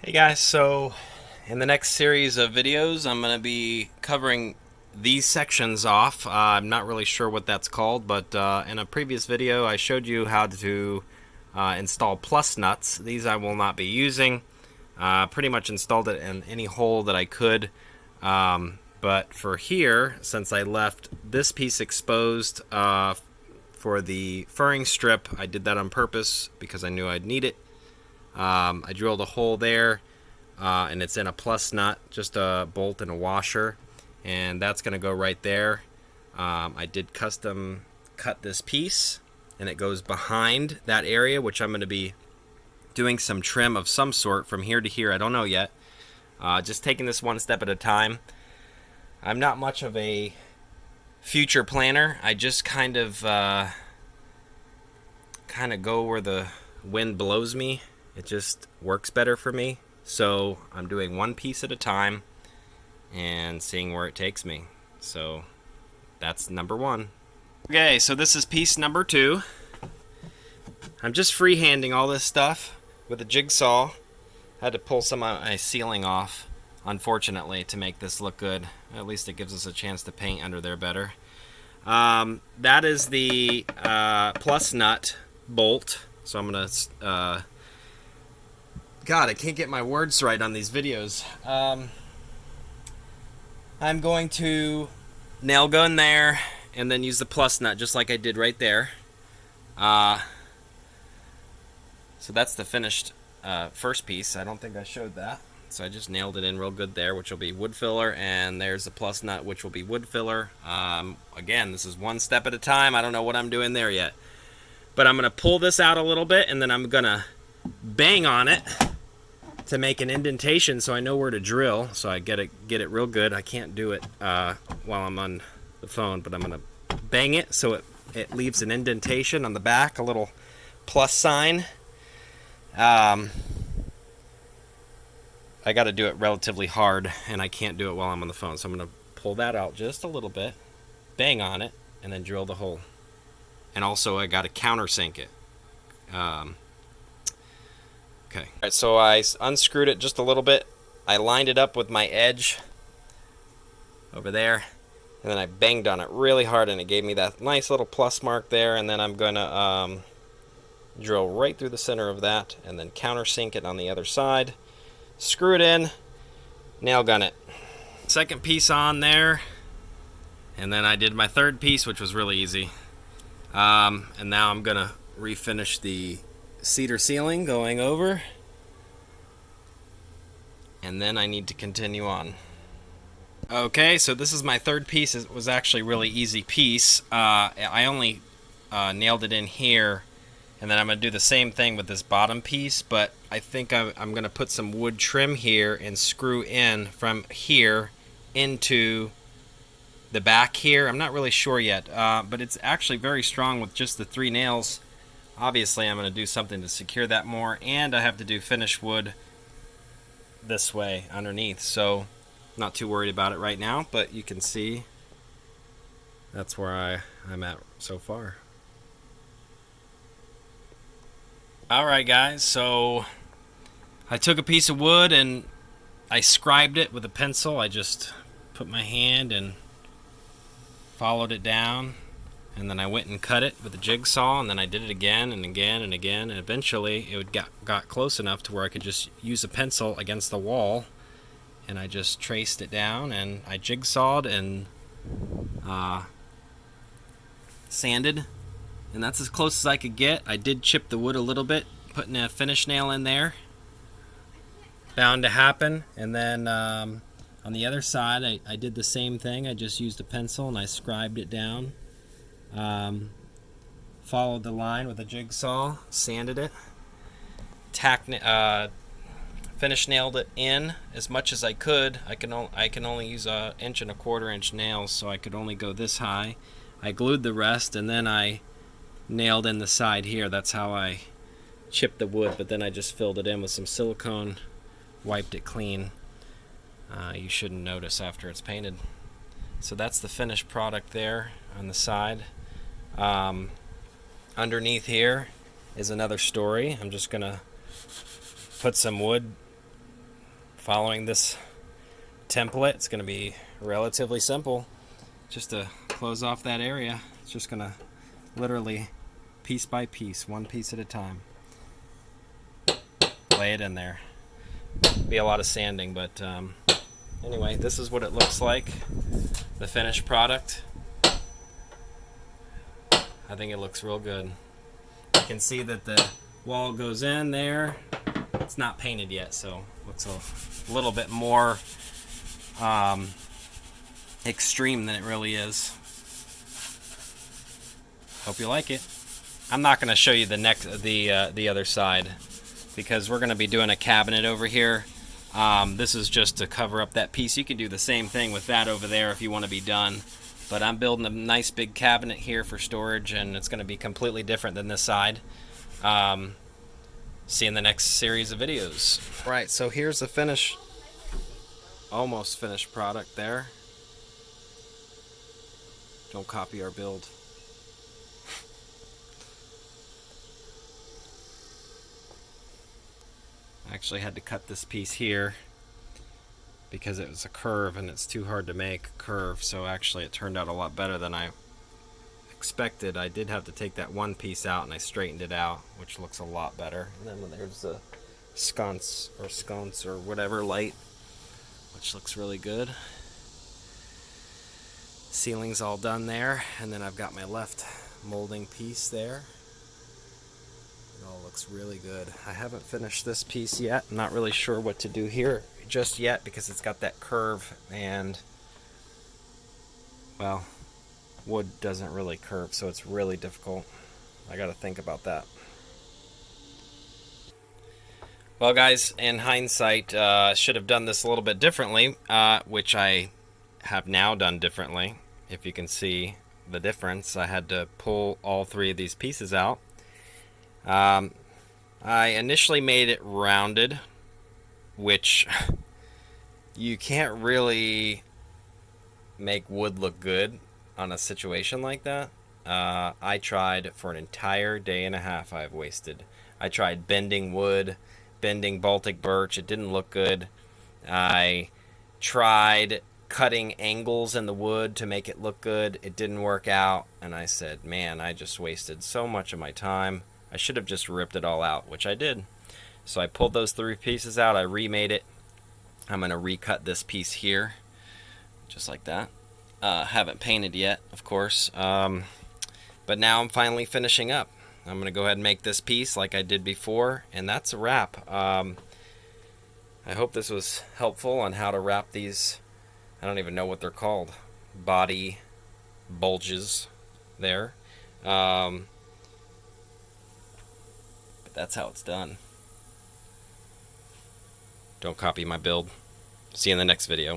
Hey guys, so in the next series of videos I'm going to be covering these sections off. I'm not really sure what that's called, but in a previous video I showed you how to install plus nuts. These I will not be using. Pretty much installed it in any hole that I could. But for here, since I left this piece exposed for the furring strip, I did that on purpose because I knew I'd need it. I drilled a hole there, and it's in a plus nut, just a bolt and a washer, and that's going to go right there. I did custom cut this piece, and it goes behind that area, which I'm going to be doing some trim of some sort from here to here. I don't know yet. Just taking this one step at a time. I'm not much of a future planner. I just kind of go where the wind blows me. It just works better for me. So I'm doing one piece at a time and seeing where it takes me. So that's number one. Okay, so this is piece number two. I'm just freehanding all this stuff with a jigsaw. I had to pull some of my ceiling off, unfortunately, to make this look good. At least it gives us a chance to paint under there better. That is the plus nut bolt. So I'm going to... God, I can't get my words right on these videos. I'm going to nail gun there and then use the plus nut just like I did right there. So that's the finished first piece. I don't think I showed that. So I just nailed it in real good there, which will be wood filler, and there's the plus nut, which will be wood filler. Again, this is one step at a time. I don't know what I'm doing there yet. But I'm going to pull this out a little bit, and then I'm going to bang on it to make an indentation so I know where to drill, so I get it real good. I can't do it while I'm on the phone, but I'm going to bang it so it leaves an indentation on the back, a little plus sign. I got to do it relatively hard, and I can't do it while I'm on the phone, so I'm going to pull that out just a little bit, bang on it, and then drill the hole. And also I got to countersink it. Okay. All right, so I unscrewed it just a little bit. I lined it up with my edge over there, and then I banged on it really hard, and it gave me that nice little plus mark there. And then I'm gonna drill right through the center of that, and then countersink it on the other side. Screw it in, nail gun it. Second piece on there, and then I did my third piece, which was really easy. And now I'm gonna refinish the cedar ceiling going over, and then I need to continue on. Okay, so this is my third piece. It was actually a really easy piece. I only nailed it in here, and then I'm going to do the same thing with this bottom piece, but I think I'm going to put some wood trim here and screw in from here into the back here. I'm not really sure yet, but it's actually very strong with just the 3 nails. Obviously, I'm going to do something to secure that more, and I have to do finished wood this way underneath, so not too worried about it right now, but you can see that's where I'm at so far. Alright guys, so I took a piece of wood and I scribed it with a pencil. I just put my hand and followed it down, and then I went and cut it with a jigsaw, and then I did it again and again and again, and eventually it got close enough to where I could just use a pencil against the wall, and I just traced it down, and I jigsawed and sanded, and that's as close as I could get. I did chip the wood a little bit, putting a finish nail in there. Bound to happen. And then on the other side I did the same thing. I just used a pencil and I scribed it down. Followed the line with a jigsaw, sanded it, finish nailed it in as much as I could. I can only use 1 1/4 inch nails, so I could only go this high. I glued the rest, and then I nailed in the side here. That's how I chipped the wood, but then I just filled it in with some silicone, wiped it clean. You shouldn't notice after it's painted. So that's the finished product there on the side. Underneath here is another story. I'm just gonna put some wood following this template. It's going to be relatively simple. Just to close off that area, it's just going to literally piece by piece, one piece at a time, lay it in there. Be a lot of sanding, but anyway, this is what it looks like, the finished product. I think it looks real good. You can see that the wall goes in there. It's not painted yet, so it looks a little bit more extreme than it really is. Hope you like it. I'm not going to show you the other side because we're going to be doing a cabinet over here. This is just to cover up that piece. You can do the same thing with that over there if you want to be done. But I'm building a nice big cabinet here for storage, and it's going to be completely different than this side. See you in the next series of videos. Right, so here's the finished, almost finished product there. Don't copy our build. I actually had to cut this piece here because it was a curve and it's too hard to make a curve, so actually it turned out a lot better than I expected. I did have to take that one piece out and I straightened it out, which looks a lot better. And then there's the sconce or whatever light, which looks really good. Ceiling's all done there, and then I've got my left molding piece there. It all looks really good. I haven't finished this piece yet. I'm not really sure what to do here just yet because it's got that curve, and well, wood doesn't really curve, so it's really difficult. I got to think about that. Well guys, in hindsight, should have done this a little bit differently, which I have now done differently. If you can see the difference, I had to pull all three of these pieces out. I initially made it rounded, which you can't really make wood look good on a situation like that. I tried for an entire day and a half. I've wasted. I tried bending wood, bending Baltic birch. It didn't look good. I tried cutting angles in the wood to make it look good. It didn't work out, and I said, man, I just wasted so much of my time. I should have just ripped it all out, which I did. So I pulled those three pieces out. I remade it. I'm going to recut this piece here, just like that. Haven't painted yet, of course, but now I'm finally finishing up. I'm going to go ahead and make this piece like I did before, and that's a wrap. I hope this was helpful on how to wrap these. I don't even know what they're called. Body bulges there. But that's how it's done. Don't copy my build. See you in the next video.